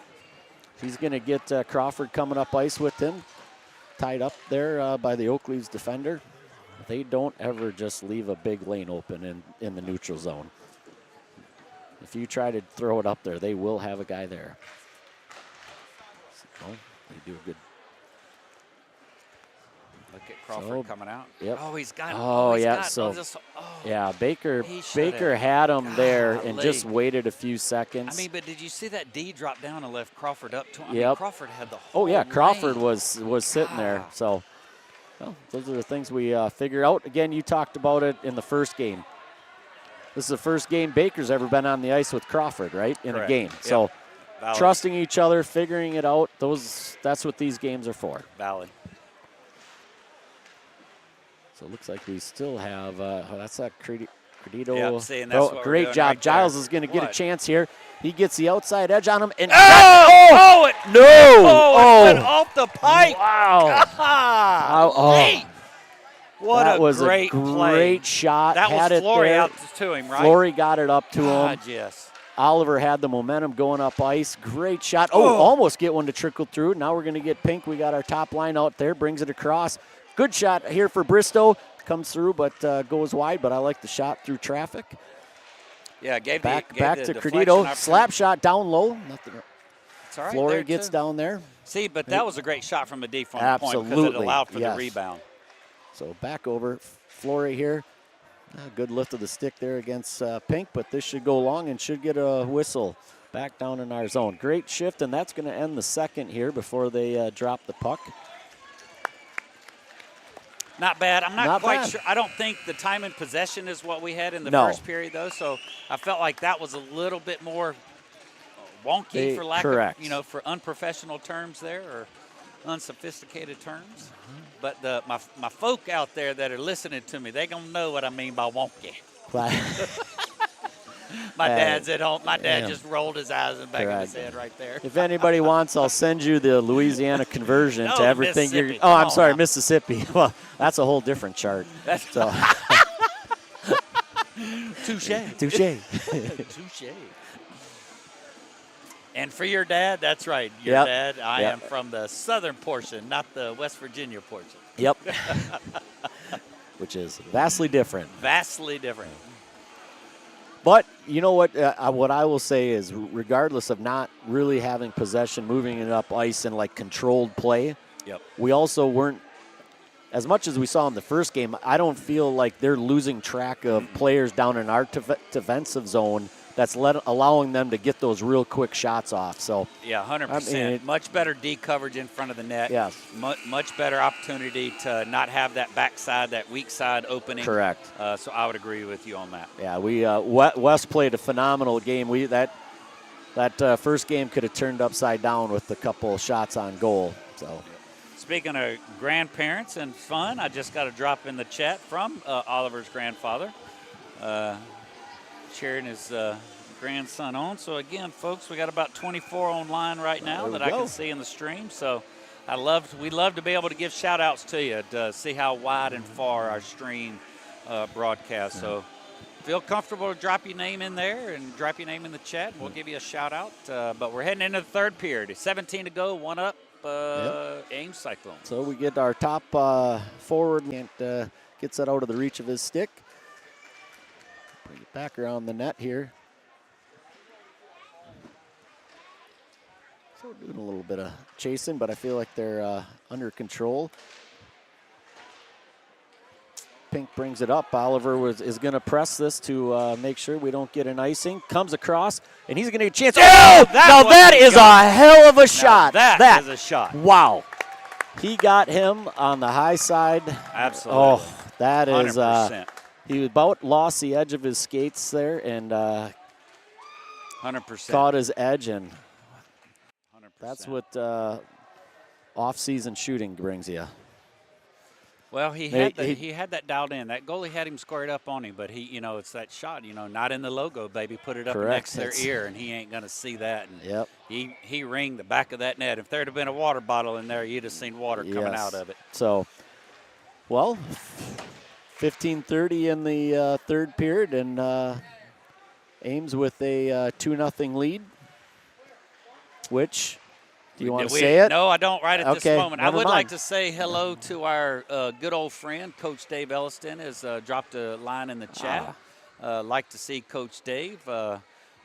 He's going to get Crawford coming up ice with him. Tied up there by the Oak Leaves defender. They don't ever just leave a big lane open in the neutral zone. If you try to throw it up there, they will have a guy there. So, they do a good. Look at Crawford coming out. Yep. Oh, he's got him. Baker had him there and just waited a few seconds. I mean, but did you see that D drop down and left Crawford up to him? Yep. I mean, Crawford had the whole Crawford lane. was sitting there. So, those are the things we figure out. Again, you talked about it in the first game. This is the first game Baker's ever been on the ice with Crawford, right, in a game. Yep. So, trusting each other, figuring it out, that's what these games are for. Valid. So it looks like we still have, that's that Credito. Yeah, see, and that's what great we're job. right Giles there. is going to get a chance here. He gets the outside edge on him. And it went off the pipe. Wow. What that was great a play. Great shot. That had was it Flory there. out to him, right? Flory got it up to him. Yes. Oliver had the momentum going up ice. Great shot. Almost get one to trickle through. Now we're going to get Pink. We got our top line out there. Brings it across. Good shot here for Bristow. Comes through, but goes wide. But I like the shot through traffic. Yeah, back to Credito. Slap shot down low. Nothing. It's all right. Flory gets down there. See, but that was a great shot from the D from the point because it allowed for the rebound. So back over. Flory here. Good lift of the stick there against Pink, but this should go long and should get a whistle back down in our zone. Great shift, and that's going to end the second here before they drop the puck. Not bad. I'm not quite sure. I don't think the time in possession is what we had in the first period, though. So I felt like that was a little bit more wonky, for lack of, for unprofessional terms there or unsophisticated terms. But my folk out there that are listening to me, they're going to know what I mean by wonky. My dad's at home. My dad just rolled his eyes in the back of his head right there. If anybody wants, I'll send you the Louisiana conversion to everything. Mississippi. Well, that's a whole different chart. Touche. Touche. Touche. And for your dad, that's right. Your dad, I am from the southern portion, not the West Virginia portion. Yep. Which is vastly different. Vastly different. But you know what? What I will say is, regardless of not really having possession, moving it up ice in like controlled play, we also weren't, as much as we saw in the first game, I don't feel like they're losing track of players down in our defensive zone that's allowing them to get those real quick shots off. So 100%. Much better D coverage in front of the net. Yes. Much better opportunity to not have that backside, that weak side opening. Correct. So I would agree with you on that. Yeah, we West played a phenomenal game. That first game could have turned upside down with a couple shots on goal. So. Speaking of grandparents and fun, I just got a drop in the chat from Oliver's grandfather. Cheering his grandson on. So again, folks, we got about 24 online right now that I can see in the stream. So we love to be able to give shout outs to you to see how wide and far our stream broadcasts. So feel comfortable to drop your name in there and drop your name in the chat. And we'll give you a shout out. But we're heading into the third period. 17 to go, 1 up, Ames Cyclones. So we get our top forward, gets that out of the reach of his stick. Bring it back around the net here. So we're doing a little bit of chasing, but I feel like they're under control. Pink brings it up. Oliver is going to press this to make sure we don't get an icing. Comes across, and he's going to get a chance. Oh, that is a hell of a shot. That is a shot. Wow. He got him on the high side. Absolutely. Oh, that is 100%. He about lost the edge of his skates there and 100%. caught his edge, and 100%. that's what off-season shooting brings you. Well, he had that dialed in. That goalie had him squared up on him, but it's that shot, not in the logo, baby. Put it up next to their ear, and he ain't going to see that. And he ringed the back of that net. If there'd have been a water bottle in there, you'd have seen water coming out of it. So, 15:30 in the third period, and Ames with a 2-0 lead, which, do you want to say it? No, I don't right at this moment. I would mind. like to say hello to our good old friend, Coach Dave Elliston, has dropped a line in the chat. Like to see Coach Dave.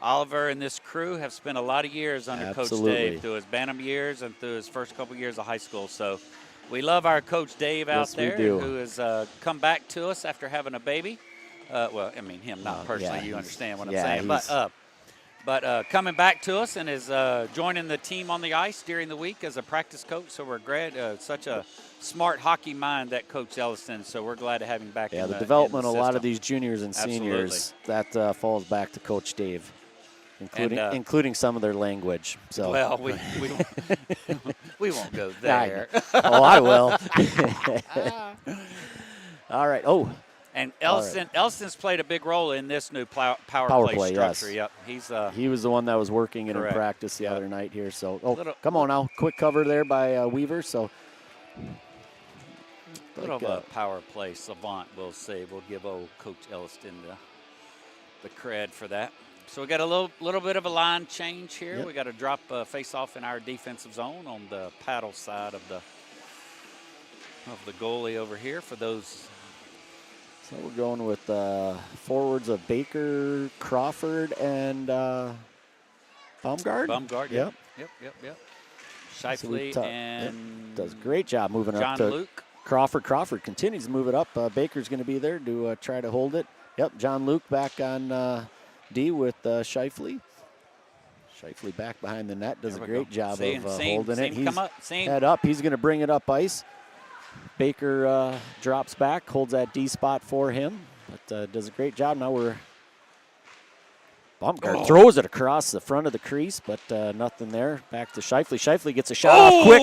Oliver and this crew have spent a lot of years under Coach Dave through his Bantam years and through his first couple years of high school. So we love our Coach Dave out there who has come back to us after having a baby. Well, I mean, him not personally. You understand what I'm saying. But coming back to us and is joining the team on the ice during the week as a practice coach. So we're glad. Such a smart hockey mind, that Coach Elliston. So we're glad to have him back. Yeah, the development of a lot of these juniors and seniors, that falls back to Coach Dave. Including some of their language. So we won't go there. I will. All right. And Elliston's played a big role in this new power play structure. Yes. Yep. He was the one that was working in practice the other night here. So come on now, quick cover there by Weaver. So little of a power play savant, we'll say. We'll give old Coach Elliston the cred for that. So we got a little bit of a line change here. Yep. We got to drop face off in our defensive zone on the paddle side of the goalie over here for those. So we're going with forwards of Baker, Crawford, and Baumgard. Baumgard. Yep. Shifley does a great job moving John up to Luke. Crawford. Crawford continues to move it up. Baker's going to be there to try to hold it. Yep, John Luke back on D with Shifley. Shifley back behind the net, does a great job of holding it. He's head up. He's going to bring it up ice. Baker drops back, holds that D spot for him, but does a great job. Now Baumgart throws it across the front of the crease, but nothing there. Back to Shifley. Shifley gets a shot off quick.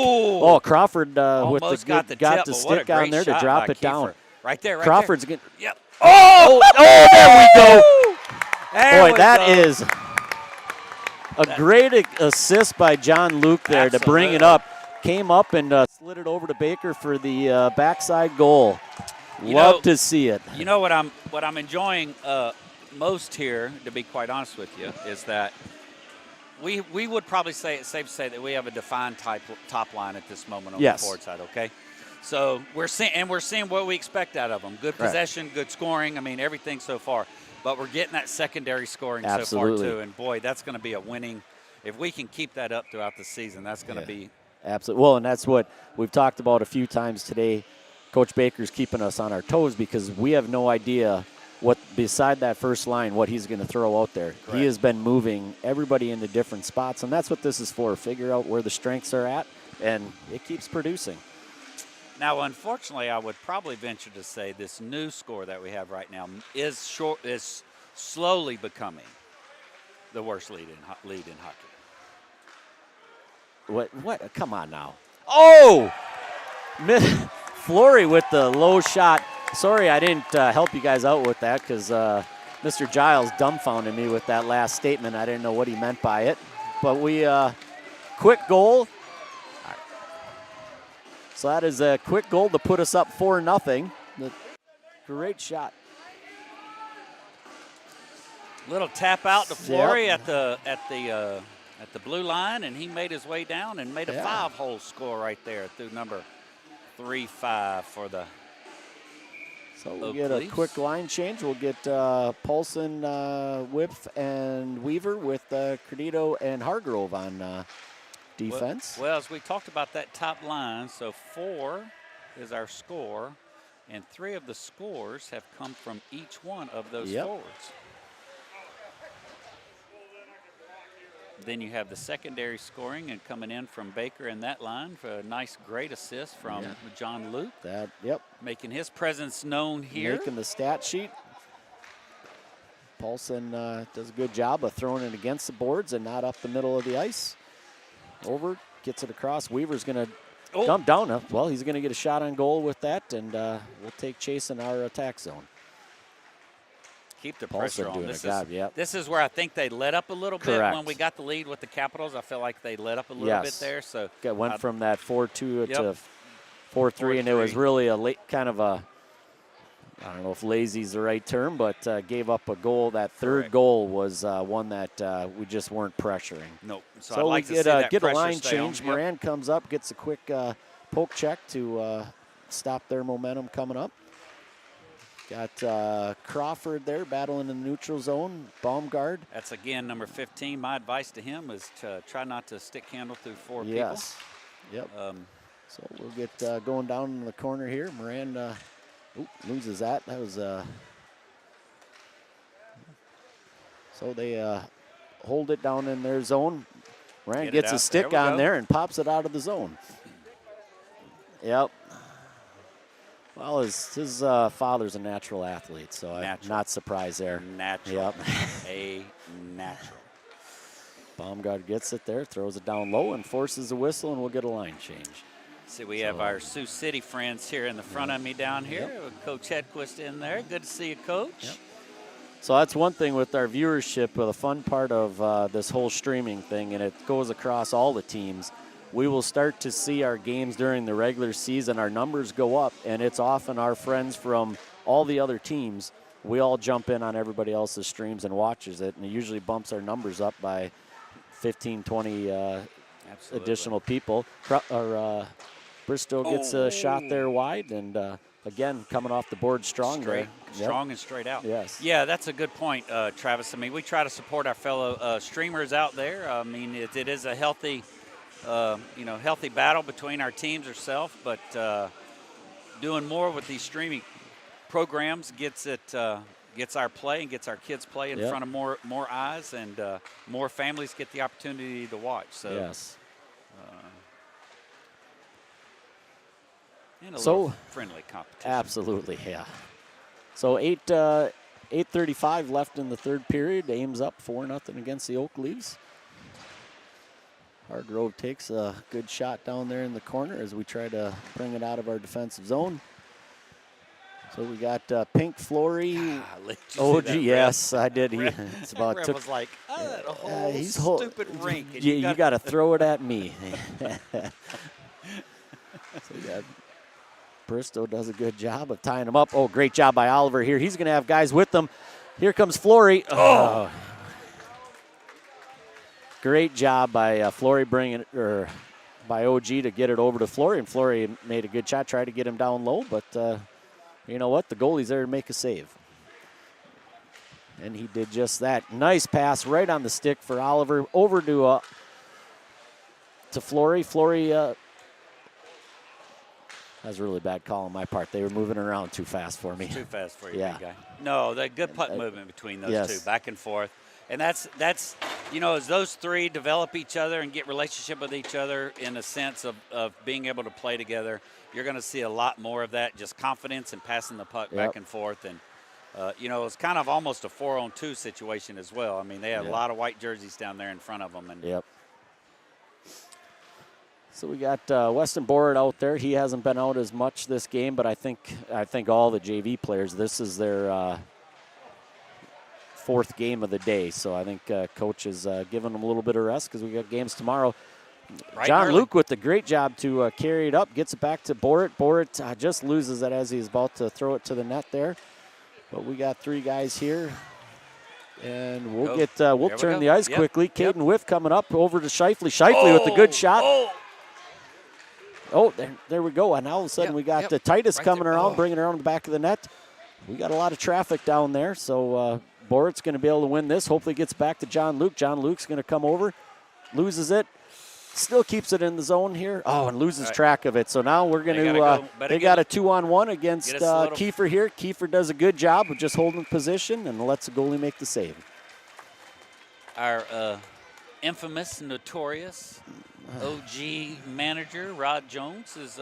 Crawford with got the stick on there to drop it down. Right there, Crawford's there. Getting. Yep. There we go. Boy, that is a great assist by John Luke there to bring it up. Came up and slid it over to Baker for the backside goal. Love to see it. You know what I'm enjoying most here, to be quite honest with you, is that we would probably say it's safe to say that we have a defined top line at this moment on the forward side. Okay, so we're seeing what we expect out of them: good possession, good scoring. I mean, everything so far. But we're getting that secondary scoring so far too. And boy, that's going to be a winning. If we can keep that up throughout the season, that's going to be absolutely. Well, and that's what we've talked about a few times today. Coach Baker's keeping us on our toes because we have no idea what beside that first line, what he's going to throw out there. Correct. He has been moving everybody into different spots, and that's what this is for. Figure out where the strengths are at, and it keeps producing. Now, unfortunately, I would probably venture to say this new score that we have right now is slowly becoming the worst lead in hockey. What? Come on now. Oh! Fleury with the low shot. Sorry I didn't help you guys out with that because Mr. Giles dumbfounded me with that last statement. I didn't know what he meant by it. But we, quick goal. So that is a quick goal to put us up 4-0. Great shot. Little tap out to Fleury at the blue line, and he made his way down and made a 5-hole score right there through number 3-5 for the. So we'll get a quick line change. We'll get Paulson, Whipf, and Weaver with Credito and Hargrove on defense. Well, as we talked about that top line, so 4 is our score, and 3 of the scores have come from each one of those forwards. Then you have the secondary scoring and coming in from Baker in that line for a nice, great assist from John Luke. Making his presence known here. Making the stat sheet. Paulson does a good job of throwing it against the boards and not up the middle of the ice. Over, gets it across. Weaver's going to dump down. Well, he's going to get a shot on goal with that, and we'll take chase in our attack zone. Keep the pressure on. This is where I think they let up a little bit when we got the lead with the Capitals. I feel like they let up a little bit there. So went from that 4-2 to 4-3, and it was really a late kind of a, I don't know if lazy is the right term, but gave up a goal. That third goal was one that we just weren't pressuring. Nope. So I'd like to get a line change. Moran comes up, gets a quick poke check to stop their momentum coming up. Got Crawford there battling in the neutral zone. Baumgard. That's, again, number 15. My advice to him is to try not to stick handle through 4 people. Yes. Yep. So we'll get going down in the corner here. Moran loses that. That was so they hold it down in their zone. Moran gets a stick on there and pops it out of the zone. Yep. Well, his father's a natural athlete, so I'm not surprised there. Natural. Yep. A natural. Baumgart gets it there, throws it down low, and forces a whistle, and we'll get a line change. See, we have our Sioux City friends here in the front of me down here. With Coach Hedquist in there. Good to see you, Coach. Yep. So that's one thing with our viewership. The fun part of this whole streaming thing, and it goes across all the teams. We will start to see our games during the regular season. Our numbers go up, and it's often our friends from all the other teams. We all jump in on everybody else's streams and watches it, and it usually bumps our numbers up by 15, 20 additional people. Bristow gets a shot there wide, and again, coming off the board strong. Strong and straight out. Yes. Yeah, that's a good point, Travis. I mean, we try to support our fellow streamers out there. I mean, it is a healthy battle between our teams ourselves, but doing more with these streaming programs gets our play and gets our kids play in front of more eyes, and more families get the opportunity to watch. So yes. And a little friendly competition. Absolutely, yeah. So 8:35 left in the third period. Ames up 4-0 against the Oak Leaves. Hargrove takes a good shot down there in the corner as we try to bring it out of our defensive zone. So we got Pink Fleury. OG, yes, I did. It's about that was like, that whole stupid rink. You got to throw it at me. So we got Bristow does a good job of tying him up. Oh, great job by Oliver here. He's going to have guys with him. Here comes Flory. Oh. Great job by Flory by OG to get it over to Flory, and Flory made a good shot, tried to get him down low, but you know what? The goalie's there to make a save. And he did just that. Nice pass right on the stick for Oliver. Over to Flory. Flory, that was a really bad call on my part. They were moving around too fast for me. Too fast for you, Yeah. big guy. No, the good puck movement between those Yes. two, back and forth. And that's you know, as those three develop each other and get relationship with each other in a sense of being able to play together, you're going to see a lot more of that, just confidence and passing the puck back and forth. And, you know, it's kind of almost a 4-on-2 situation as well. I mean, they have a lot of white jerseys down there in front of them. And So we got Weston Borrett out there. He hasn't been out as much this game, but I think all the JV players, this is their fourth game of the day. So I think Coach is giving them a little bit of rest because we got games tomorrow. John Luke with a great job to carry it up, gets it back to Borrett. Borrett just loses it as he's about to throw it to the net there. But we got three guys here. And we'll turn the ice quickly. Caden Whiff coming up over to Shifley. Shifley with a good shot. Oh, there we go. And all of a sudden we got Titus coming around, bringing it around the back of the net. We got a lot of traffic down there. So Borrett's going to be able to win this. Hopefully gets back to John Luke. John Luke's going to come over. Loses it. Still keeps it in the zone here. Oh, and loses track of it. So now we're going to they got a 2-on-1 against Kiefer here. Kiefer does a good job of just holding position and lets the goalie make the save. Our infamous, notorious OG manager, Rod Jones, has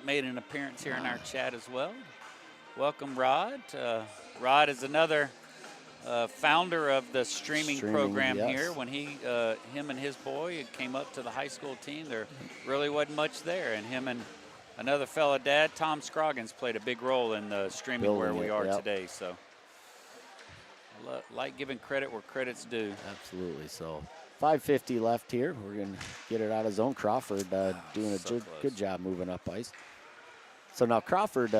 made an appearance here in our chat as well. Welcome, Rod. Rod is another founder of the streaming program here. When him and his boy came up to the high school team, there really wasn't much there. And him and another fellow dad, Tom Scroggins, played a big role in the streaming where we are today. So like giving credit where credit's due. Absolutely. So 5:50 left here. We're going to get it out of zone. Crawford doing a good job moving up ice. So now Crawford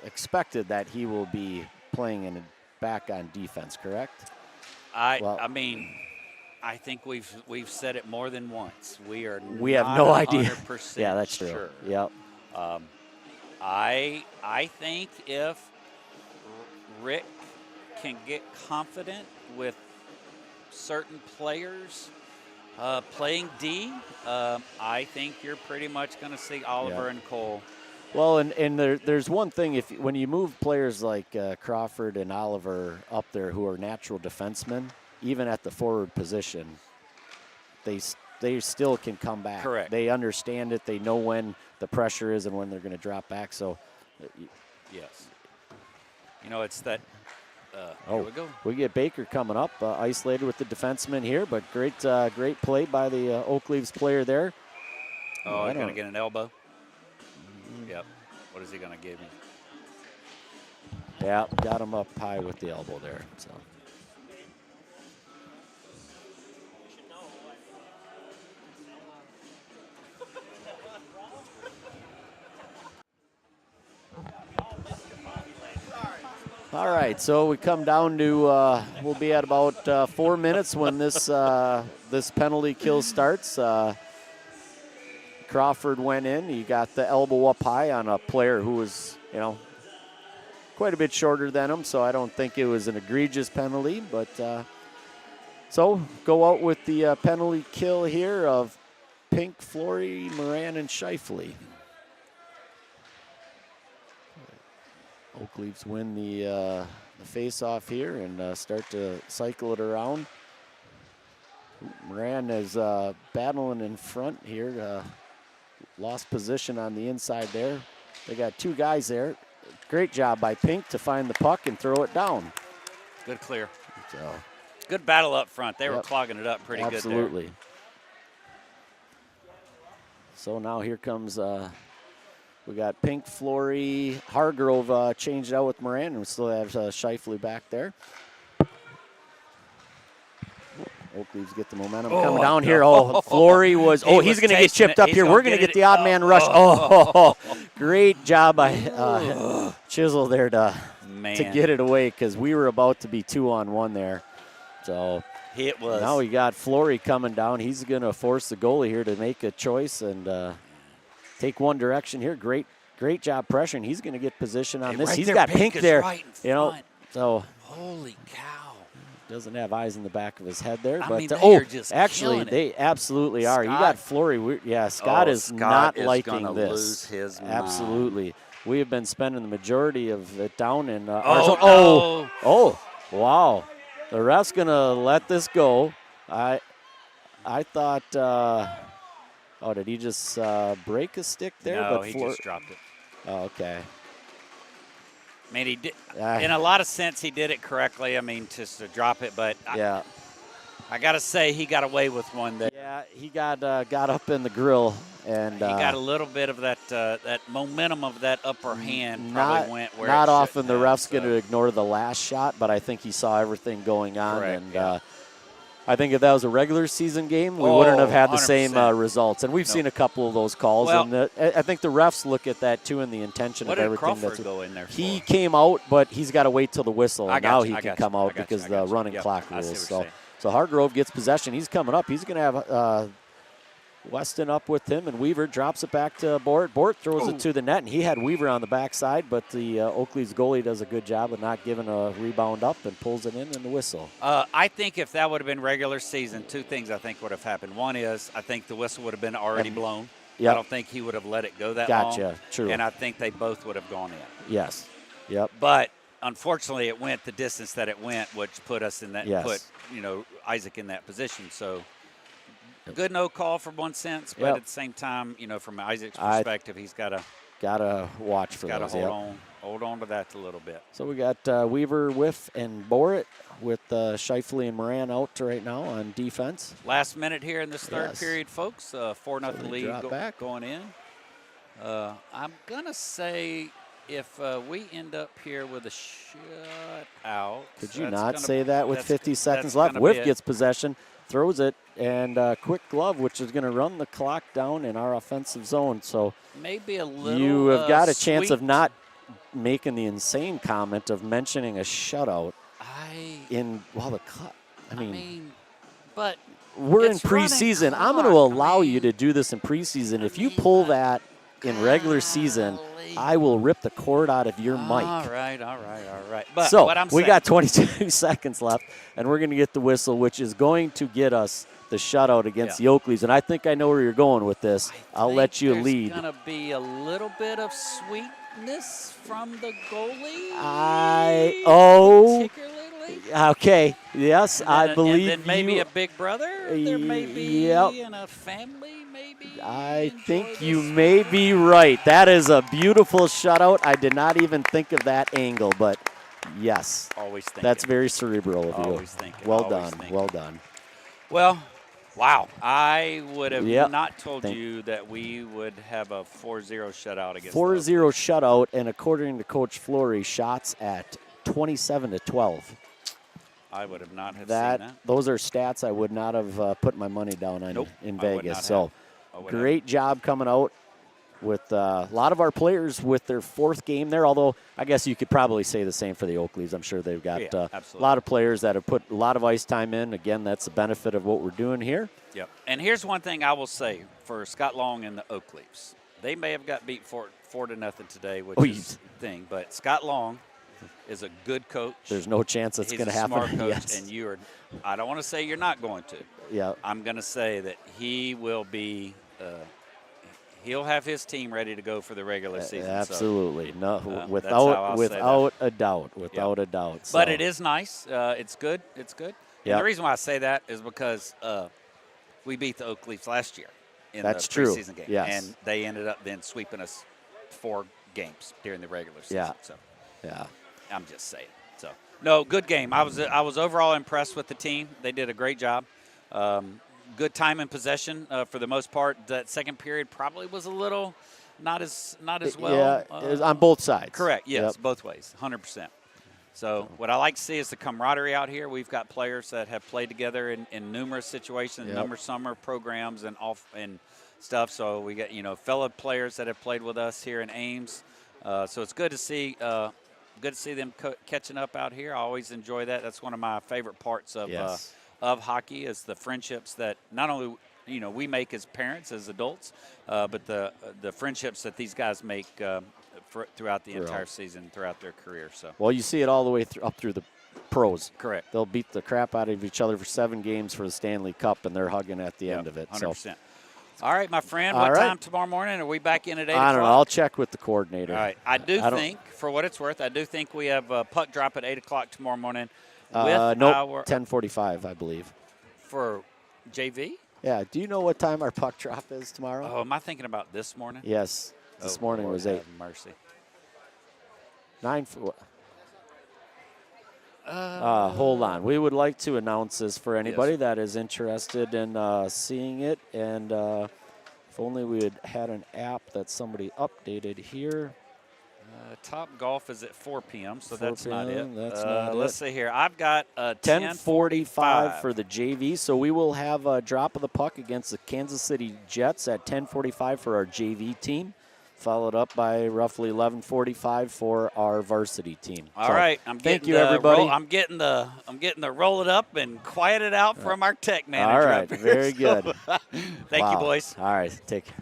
expected that he will be playing back on defense, correct? I mean, I think we've said it more than once. We have no idea. Yeah, that's true. Sure. Yep. I think if Rick can get confident with certain players playing D, I think you're pretty much going to see Oliver and Cole. Well, and there's one thing, when you move players like Crawford and Oliver up there who are natural defensemen, even at the forward position, they still can come back. Correct. They understand it. They know when the pressure is and when they're going to drop back. So, yes. You know, it's that. Here we go. We get Baker coming up, isolated with the defenseman here, but great play by the Oak Leaves player there. Oh, he's going to get an elbow. Yep. What is he going to give me? Yeah, got him up high with the elbow there. So. All right, so we come down to we'll be at about 4 minutes when this penalty kill starts. Crawford went in. He got the elbow up high on a player who was, quite a bit shorter than him, so I don't think it was an egregious penalty. But so go out with the penalty kill here of Pink, Flory, Moran, and Shifley. Oak Leafs win the face-off here and start to cycle it around. Moran is battling in front here. Lost position on the inside there. They got two guys there. Great job by Pink to find the puck and throw it down. Good clear. So, good battle up front. They were clogging it up pretty good there. Absolutely. So now here comes, we got Pink, Flory, Hargrove changed out with Moran, and we still have Shifley back there. Oak Leafs get the momentum coming down here. Oh, Flory was. He's going to get chipped up here. We're going to get the odd man rush. Great job by Chisel there to to get it away because we were about to be 2-on-1 there. So it was. Now we got Flory coming down. He's going to force the goalie here to make a choice and take one direction here. Great job pressuring. He's going to get position on this. Right He's there, got Pink there. Right in you know, front. so holy cow. Doesn't have eyes in the back of his head there, I but mean, they are just actually, killing it. they absolutely are. You Scott. got Flory. Scott is Scott not is liking gonna this. lose his mind. Absolutely, we have been spending the majority of it down in. No. Wow! The ref's gonna let this go. I thought. Did he just break a stick there? No, but he just dropped it. Oh, okay. I mean, he did. In a lot of sense, he did it correctly. I mean, just to drop it, but Yeah. I got to say he got away with one that Yeah, he got up in the grill and he got a little bit of that momentum of that upper hand. not Probably went where not it often the shouldn't ref's have, going to ignore the last shot, but I think he saw everything going on. Correct, And yeah. I think if that was a regular season game, we wouldn't have had the same 100%. results. And we've seen a couple of those calls, Well, and I think the refs look at that too, and the intention what of did everything. Crawford go in there for? He came out, but he's got to wait till the whistle, and now he can come out because I the got you. running Yep, clock I see rules. what you're saying. So Hargrove gets possession. He's coming up. He's going to have Weston up with him, and Weaver drops it back to Bort. Bort throws it to the net, and he had Weaver on the backside, but the Oakley's goalie does a good job of not giving a rebound up and pulls it in and the whistle. I think if that would have been regular season, two things I think would have happened. One is I think the whistle would have been already blown. Yep. I don't think he would have let it go that long. Gotcha. True. And I think they both would have gone in. Yes. Yep. But unfortunately, it went the distance that it went, which put us in that, Yes. put Isaac in that position. So good no call for one sense, but Yep. at the same time, from Isaac's perspective, he's got to watch for to those. hold on to that a little bit. So we got Weaver, Whiff, and Borit with Scheifele and Moran out right now on defense. Last minute here in this third Yes. period, folks. 4-0 lead going in. I'm gonna say if we end up here with a shutout. Could you not say that with 50 seconds that's left? gonna Whiff be gets possession, throws it, and quick glove, which is going to run the clock down in our offensive zone. So maybe a little. you have got a chance sweet. of not making the insane comment of mentioning a shutout but we're in it's running preseason. I'm going clock. to allow you to do this in preseason. If you pull that in regular season, I will rip the cord out of your mic. All right. But So what I'm we saying, got 22 seconds left, and we're going to get the whistle, which is going to get us the shutout against the Oakleys. And I think I know where you're going with this. I'll let you lead. There's going to be a little bit of sweetness from the goalie. Particularly. Okay. Yes, I believe and then maybe you. a big brother. There may be in a family. Maybe. I think you may be right. That is a beautiful shutout. I did not even think of that angle, but yes. Always thinking. That's very cerebral of you. Always thinking. Well Always done. thinking. Well done. Well, wow. I would have not told Thank you that we would have a 4-0 shutout against 4-0 shutout, and according to Coach Flory, shots at 27-12. I would have not have seen that. Those are stats I would not have put my money down on in Vegas. So great job coming out with a lot of our players with their fourth game there, although I guess you could probably say the same for the Oakleys. I'm sure they've got a lot of players that have put a lot of ice time in. Again, that's the benefit of what we're doing here. Yep. And here's one thing I will say for Scott Long and the Oakleys. They may have got beat 4-0 today, which is the thing, but Scott Long is a good coach. There's no chance that's going to happen. He's a smart coach, Yes. and you are. I don't want to say you're not going to. Yeah. I'm going to say that he will be. He'll have his team ready to go for the regular season. Absolutely, so, without a doubt. So. But it is nice. It's good. It's good. Yep. And the reason why I say that is because we beat the Oakleys last year in the preseason game, and they ended up then sweeping us 4 games during the regular season. So. I'm just saying. So, no, good game. I was overall impressed with the team. They did a great job. Good time in possession for the most part. That second period probably was a little not as well. Yeah, it was on both sides. Correct. Yes, both ways, 100%. So what I like to see is the camaraderie out here. We've got players that have played together in numerous situations, numerous summer programs and stuff. So we got fellow players that have played with us here in Ames. So it's good to see good to see them catching up out here. I always enjoy that. That's one of my favorite parts of Yes. Of hockey is the friendships that not only we make as parents, as adults, but the friendships that these guys make throughout the entire season, throughout their career. So well, you see it all the way up through the pros. Correct. They'll beat the crap out of each other for 7 games for the Stanley Cup, and they're hugging at the end of it. 100%. So. All right, my friend. All What right. time tomorrow morning? Are we back in at 8 o'clock? I don't know. I'll check with the coordinator. All right. I think, for what it's worth, I do think we have a puck drop at 8 o'clock tomorrow morning. With nope, 10:45, I believe. For JV? Yeah. Do you know what time our puck drop is tomorrow? Oh, am I thinking about this morning? Yes. This morning Lord was 8. have mercy. 9 for. Hold on. We would like to announce this for anybody that is interested in seeing it. And if only we had had an app that somebody updated here. Top Golf is at 4 p.m., so 4 that's not p.m., it. that's not let's see here. I've got 10:45 for the JV. So we will have a drop of the puck against the Kansas City Jets at 10:45 for our JV team, followed up by roughly 11:45 for our varsity team. All right. Thank you, everybody. I'm getting the roll it up and quiet it out from our tech manager. All right. up here. Very good. Thank you, boys. All right. Take care.